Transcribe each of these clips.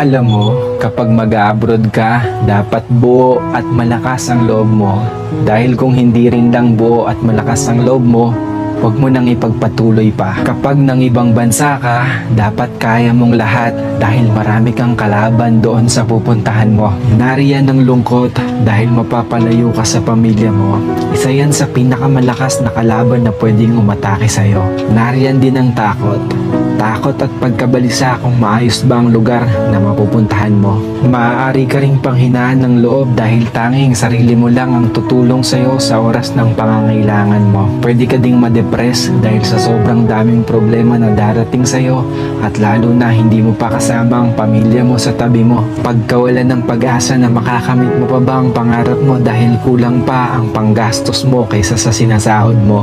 Alam mo, kapag mag-abroad ka, dapat buo at malakas ang loob mo. Dahil kung hindi rin lang buo at malakas ang loob mo, huwag mo nang ipagpatuloy pa. Kapag nang ibang bansa ka, dapat kaya mong lahat dahil marami kang kalaban doon sa pupuntahan mo. Nariyan ang lungkot dahil mapapalayo ka sa pamilya mo. Isa yan sa pinakamalakas na kalaban na pwedeng umatake sa'yo. Nariyan din ang takot. Takot at pagkabalisa kung maayos ba ang lugar na mapupuntahan mo. Maaari ka ring panghinaan ng loob dahil tanging sarili mo lang ang tutulong sa'yo sa oras ng pangangailangan mo. Pwede ka ding ma-depress dahil sa sobrang daming problema na darating sa'yo at lalo na hindi mo pa kasama ang pamilya mo sa tabi mo. Pagkawalan ng pag-asa na makakamit mo pa ba ang pangarap mo dahil kulang pa ang panggastos mo kaysa sa sinasahod mo.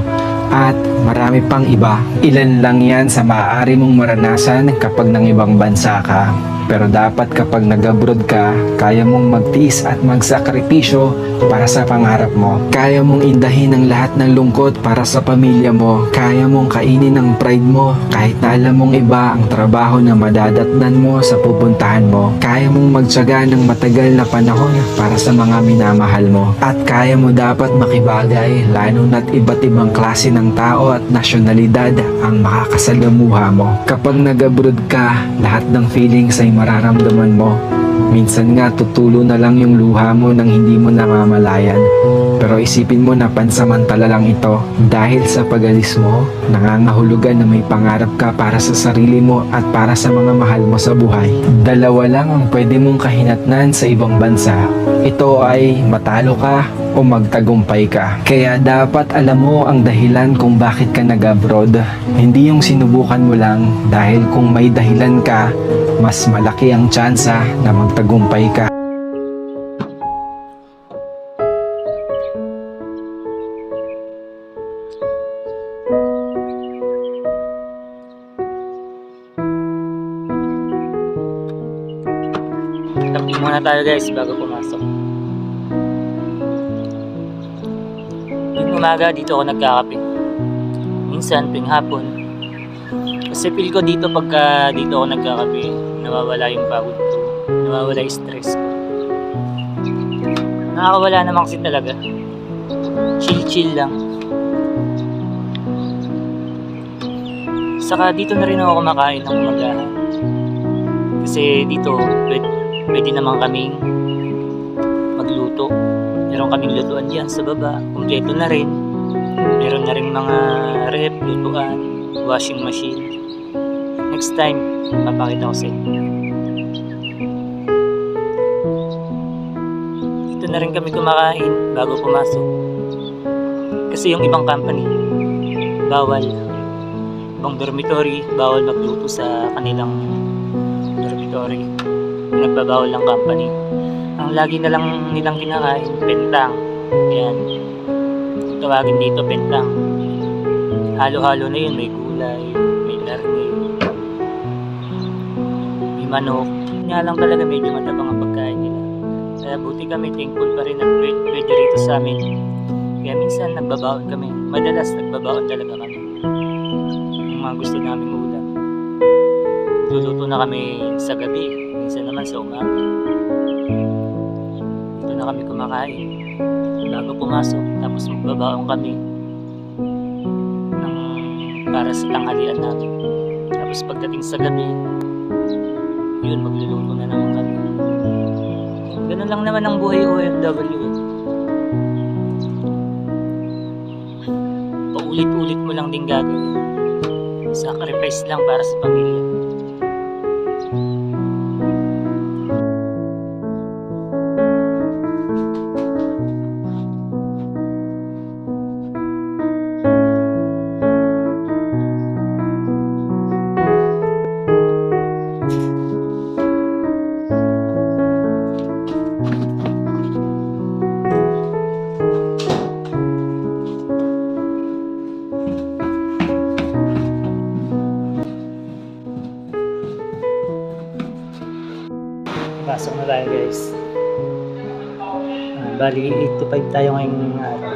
At marami pang iba. Ilan lang yan sa maaari mong maranasan kapag nang ibang bansa ka. Pero dapat kapag nag-abroad ka, kaya mong magtiis at magsakripisyo para sa pangarap mo. Kaya mong indahin ang lahat ng lungkot para sa pamilya mo. Kaya mong kainin ang pride mo kahit na alam mong iba ang trabaho na madadatnan mo sa pupuntahan mo. Kaya mong magtiyaga ng matagal na panahon para sa mga minamahal mo. At kaya mo dapat makibagay lalo na't iba't ibang klase ng tao at nasyonalidad ang makakasalamuha mo. Kapag nag-abroad ka, lahat ng feelings ay mararamdaman mo. Minsan nga tutulo na lang yung luha mo nang hindi mo namamalayan. Pero isipin mo na pansamantala lang ito dahil sa pag-alis mo, nangangahulugan na may pangarap ka para sa sarili mo at para sa mga mahal mo sa buhay. Dalawa lang ang pwede mong kahinatnan sa ibang bansa. Ito ay matalo ka o magtagumpay ka. Kaya dapat alam mo ang dahilan kung bakit ka nag-abroad. Hindi yung sinubukan mo lang dahil kung may dahilan ka, mas malaki ang tsansa na magtagumpay ka. Tabi muna tayo guys bago pumasok. Tuwing umaga dito ako nagkakape. Minsan tuwing hapon. Kasi feel ko dito pagka dito ako nagkakape, nawawala yung pagod ko, nawawala yung stress ko. Nakakawala naman kasi talaga. Chill lang. Saka dito na rin ako kumakain ng umagahan. Kasi dito pwede naman kaming magluto. Meron kaming lutuan dyan sa baba. Kumpleto na rin. Meron na rin mga rep, lutuan, washing machine. Next time, papakita ko sa inyo. Dito na rin kami kumakain bago pumasok. Kasi yung ibang company, bawal. Ibang dormitory, bawal magluto sa kanilang dormitory. Nagbabawal ng company. Ang lagi na lang nilang kinakain, pentang. Yan. Tawagin dito pentang. Halo-halo na yun. May gulay, may larne, may manok. Nga lang talaga medyo matabang ang pagkain nila. Kaya buti kami, thankful pa rin na pwede rito sa amin. Kaya minsan nagbabaon kami. Madalas nagbabaon talaga kami. Yung mga gusto naming ulam. Luluto na kami sa gabi. Minsan naman sa umaga. Dito na kami kumakain bago pumasok, tapos magbabaon kami para sa tanghalian namin. Tapos pagdating sa gabi, yun, magluluto na naman kami. Ganun lang naman ang buhay OFW. Paulit-ulit mo lang din gagawin. Sacrifice lang para sa pamilya. Pasok na tayo guys. Bali 8 to 5 tayo ngayong araw.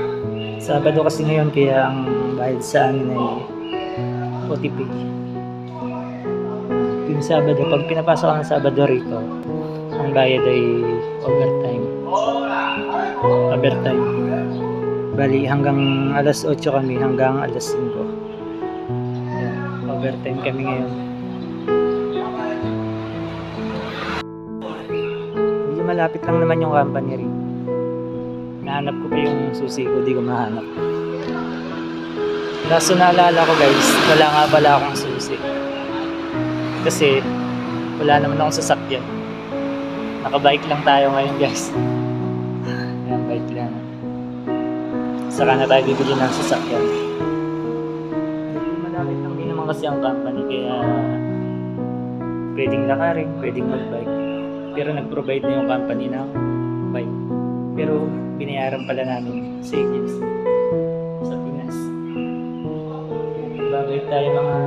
Sabado kasi ngayon kaya ang bayad sa amin ay OTP. Yung Sabado, pag pinapasok ka ng Sabado rito, ang bayad ay overtime. Overtime. Bali, hanggang alas 8 kami, hanggang alas 5. Ayan, overtime kami ngayon. Medyo malapit lang naman yung company rin. Nahanap ko pa yung susi ko, di ko mahanap. Kaso naalala ko guys, wala nga pala akong susi. Kasi wala naman akong sasakyan. Nakabike lang tayo ngayon guys. Ayan, bike lang. Saka na tayo bibili ng sasakyan. Malapit lang din naman kasi ang company, kaya pwedeng lakarin, pwedeng mag-bike. Pero nag-provide na yung company ng bike. Pero binayaran pala namin sa agency sa Pinas. Bagay tayo mga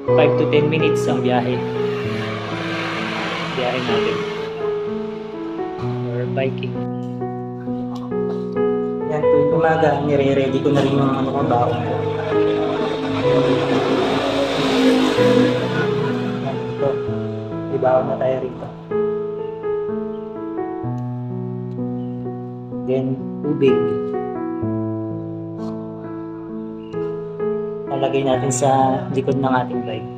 5 to 10 minutes ang biyahe. Biyahe natin. Or biking. Yan, tuwing umaga, nire-ready ko na rin yung ano kong baon ko. Yan, ito. Ibaon na tayo rito. Then, tubig. Lalagay natin sa likod ng ating bike.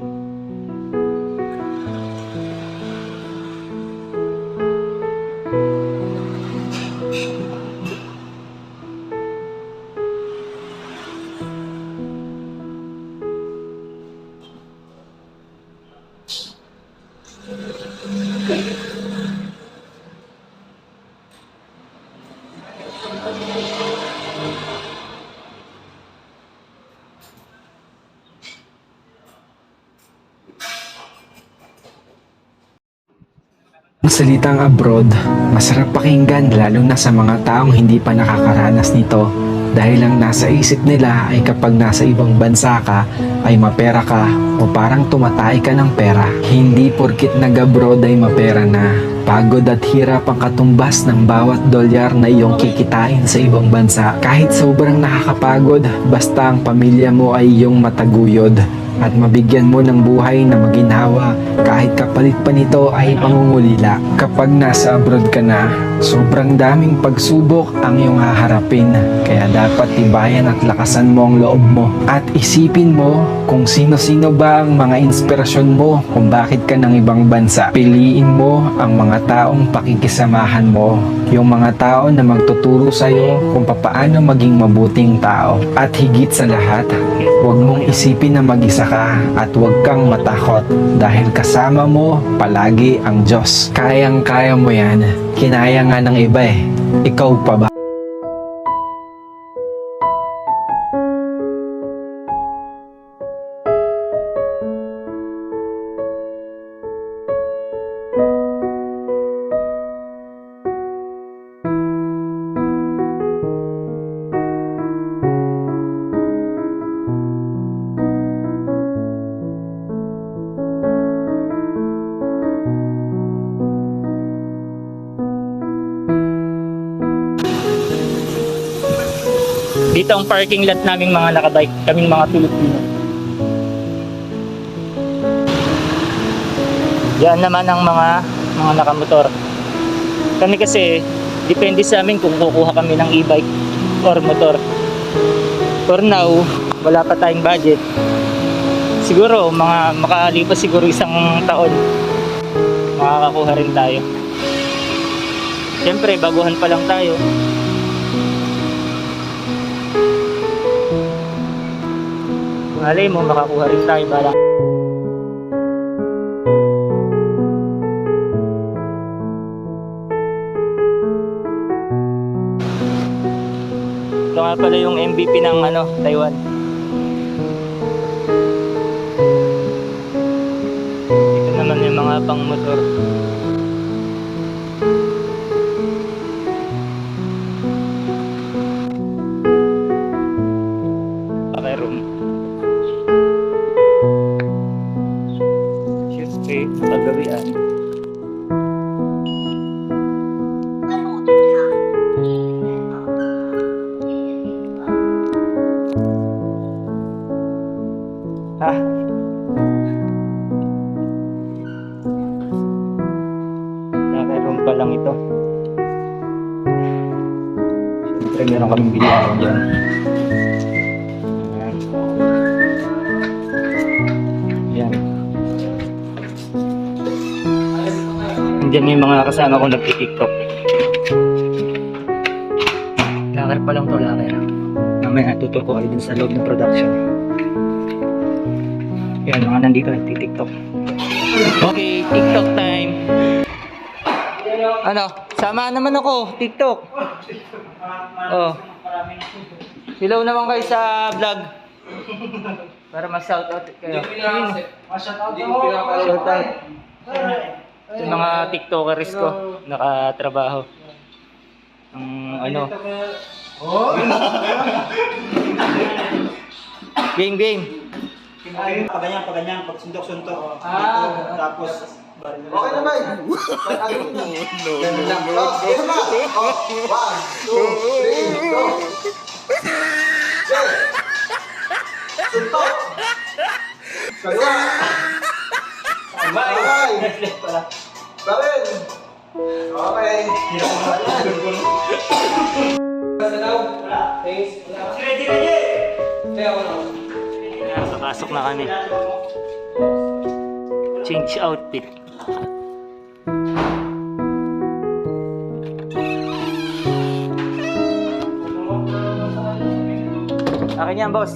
Ang salitang abroad, masarap pakinggan lalo na sa mga taong hindi pa nakakaranas nito dahil ang nasa isip nila ay kapag nasa ibang bansa ka ay mapera ka o parang tumatay ka ng pera. Hindi porkit nag-abroad ay mapera na. Pagod at hirap ang katumbas ng bawat dolyar na iyong kikitain sa ibang bansa. Kahit sobrang nakakapagod, basta ang pamilya mo ay iyong mataguyod at mabigyan mo ng buhay na maginhawa kahit kapalit pa nito ay pangungulila. Kapag nasa abroad ka na, sobrang daming pagsubok ang iyong haharapin. Kaya dapat tibayan at lakasan mo ang loob mo. At isipin mo kung sino-sino ba ang mga inspirasyon mo kung bakit ka ng ibang bansa. Piliin mo ang mga taong pakikisamahan mo. Yung mga tao na magtuturo sa'yo kung papaano maging mabuting tao. At higit sa lahat, huwag mong isipin na mag-isa ka at huwag kang matakot dahil kasama mo palagi ang Diyos. Kayang-kaya mo yan. Kinaya nga ng iba eh. Ikaw pa ba? Dito ang parking lot naming mga nakabike, kaming mga Pilipino. Yan naman ang mga nakamotor. Kami kasi, depende sa amin kung kukuha kami ng e-bike or motor. For now, wala pa tayong budget. Siguro, makalipas siguro isang taon, makakakuha rin tayo. Siyempre, baguhan pa lang tayo. Malay mo, makakuha rin tayo bala. Ito nga pala yung MVP ng Taiwan. Ito naman yung mga pang motor. Room. Siyempre, paggawian. Ha? Siyempre meron kaming bilihan dyan. Ayan. Diyan yung mga kasama ko nagti-tiktok. Laker pa lang to, laker. Mamaya tutur ko kayo dun sa loob ng production. Yan, mga nandito nagti-tiktok. Okay, TikTok time. Ano? Sama naman ako, TikTok. Oh. Hello naman kayo sa vlog. Para ma-shoutout kayo. Shoutout. Yung mga TikTokers ko, nakatrabaho. Ano? Game. Paganyan, pag sundok-sundok. Tapos, okay na ba? Ganun lang. Ganun ba? 1, 2, 3, go! Suntok! Kaliwa! Sabay! Barin! Okay. Papasok na kami. Change outfit. Akin yan, boss.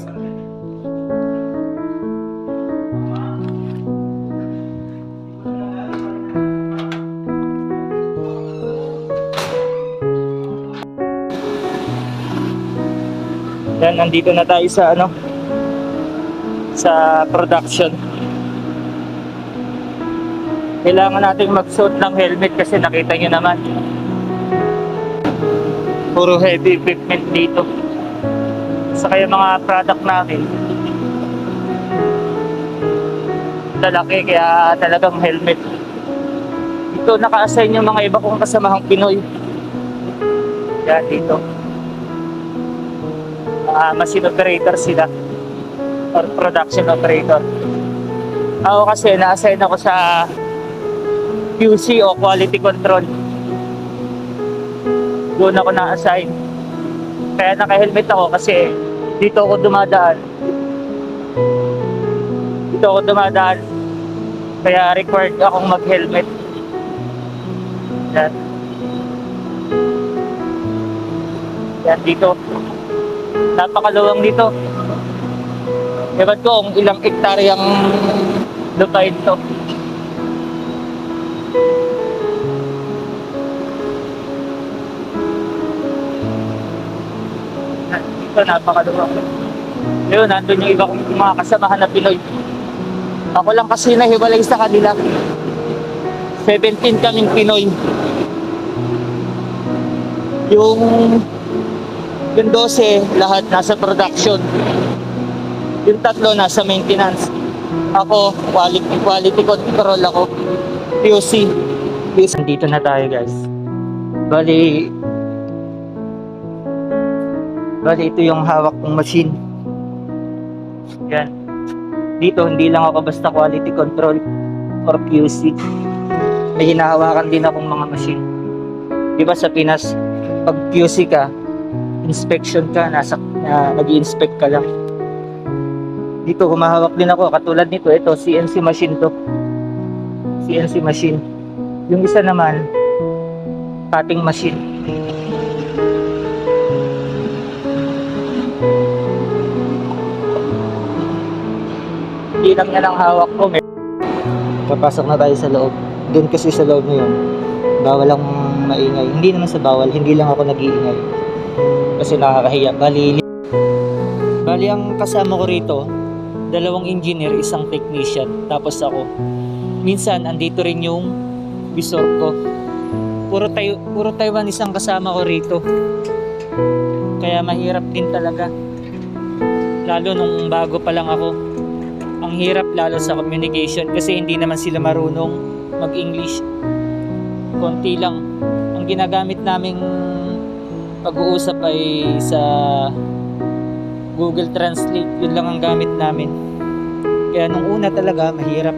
Yan, nandito na tayo sa sa production. Kailangan nating magsuot ng helmet kasi nakita nyo naman puro heavy equipment dito. Saka yung mga product natin lalaki, kaya talagang helmet. Dito naka-assign yung mga iba kong kasamahang Pinoy. Yan dito. Machine operator sila or production operator. Ako kasi na-assign ako sa QC o quality control. Doon ako na-assign. Kaya naka-helmet ako kasi dito ako dumadaan. Kaya required akong mag-helmet. Yan. Yan dito. Napakaluwang dito. Ewan ko kung ilang hektaryang lupain to. Dito napakaluwang. Yun, nandun yung iba kong mga kasamahan na Pinoy. Ako lang kasi nahiwalay sa kanila. 17 kaming Pinoy. Yung 12 lahat nasa production. Yung 3 nasa maintenance. Ako, quality control ako. POC. Dito na tayo, guys. Bali ito yung hawak kong machine. Yan. Dito, hindi lang ako basta quality control or QC. May hinahawakan din akong mga machine. Diba sa Pinas, pag QC ka, inspection ka, nag-i-inspect ka lang. Dito, humahawak din ako. Katulad nito, ito, CNC machine to. CNC machine. Yung isa naman, cutting machine. Hindi lang yan ang hawak ko. Papasok na tayo sa loob. Doon kasi sa loob na yun, bawal lang maingay. Hindi naman sa bawal, hindi lang ako nag-iingay. Kasi nakakahiya. Bali ang kasama ko rito, 2 engineer, 1 technician, tapos ako. Minsan, andito rin yung visor ko. Puro Taiwanese ang kasama ko rito. Kaya mahirap din talaga. Lalo nung bago pa lang ako. Ang hirap lalo sa communication kasi hindi naman sila marunong mag-English. Konti lang. Ang ginagamit naming pag-uusap ay sa Google Translate. Yun lang ang gamit namin. Kaya nung una talaga, mahirap.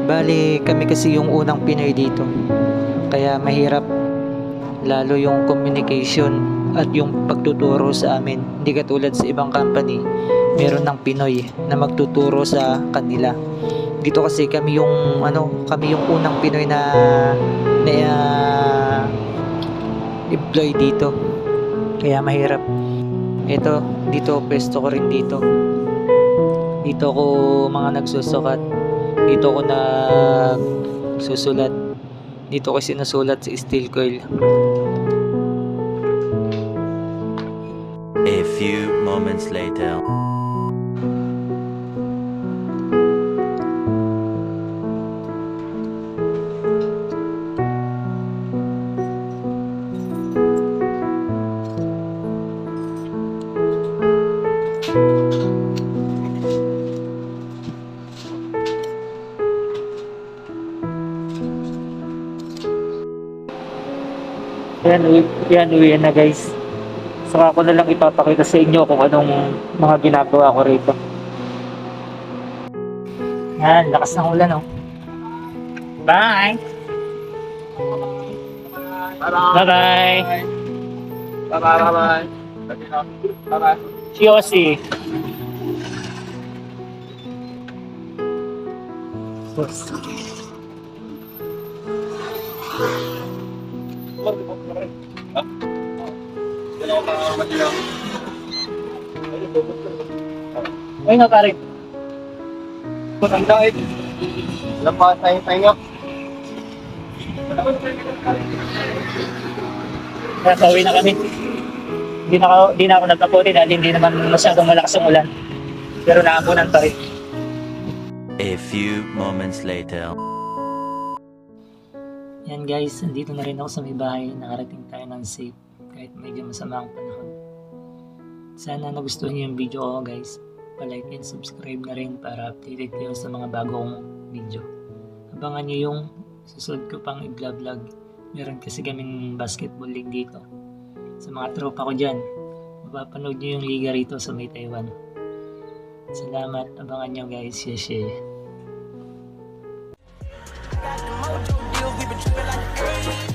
Bali, kami kasi yung unang Pinoy dito. Kaya mahirap lalo yung communication at yung pagtuturo sa amin. Hindi katulad sa ibang company, meron ng Pinoy na magtuturo sa kanila. Dito kasi kami yung unang Pinoy na employee dito. Kaya mahirap. Ito, dito pwesto ko rin dito. Dito ako mga nagsusukat. Dito ako nagsusulat. Dito ko sinusulat sa steel coil. A few moments later. Uwi na guys. Saka ko na lang ipapakita sa inyo kung anong mga ginagawa ko rito. Yan, lakas ng ulan oh. Bye! Bye-bye! Bye-bye. Bye-bye. Yosi! Ay nga pare. Ang dahil. Lapas tayo. Pauwi na kami. Hindi na ako nagkaputi dahil hindi naman masyadong malakas ang ulan. Pero naampunan pa rin. A few moments later. Yan guys, nandito na rin ako sa may bahay. Nakarating tayo ng safe kahit medyo masama ang panahon. Sana nagustuhan niyo yung video ko guys. Pa-like and subscribe na rin para updated kayo sa mga bagong video. Abangan niyo yung susunod ko pang i-vlog. Meron kasi kaming basketball league dito. Sa mga tropa ko dyan, mapapanood niyo yung liga rito sa may Taiwan. Salamat, abangan niyo guys. Share. Got the mojo deal, we been tripping like crazy.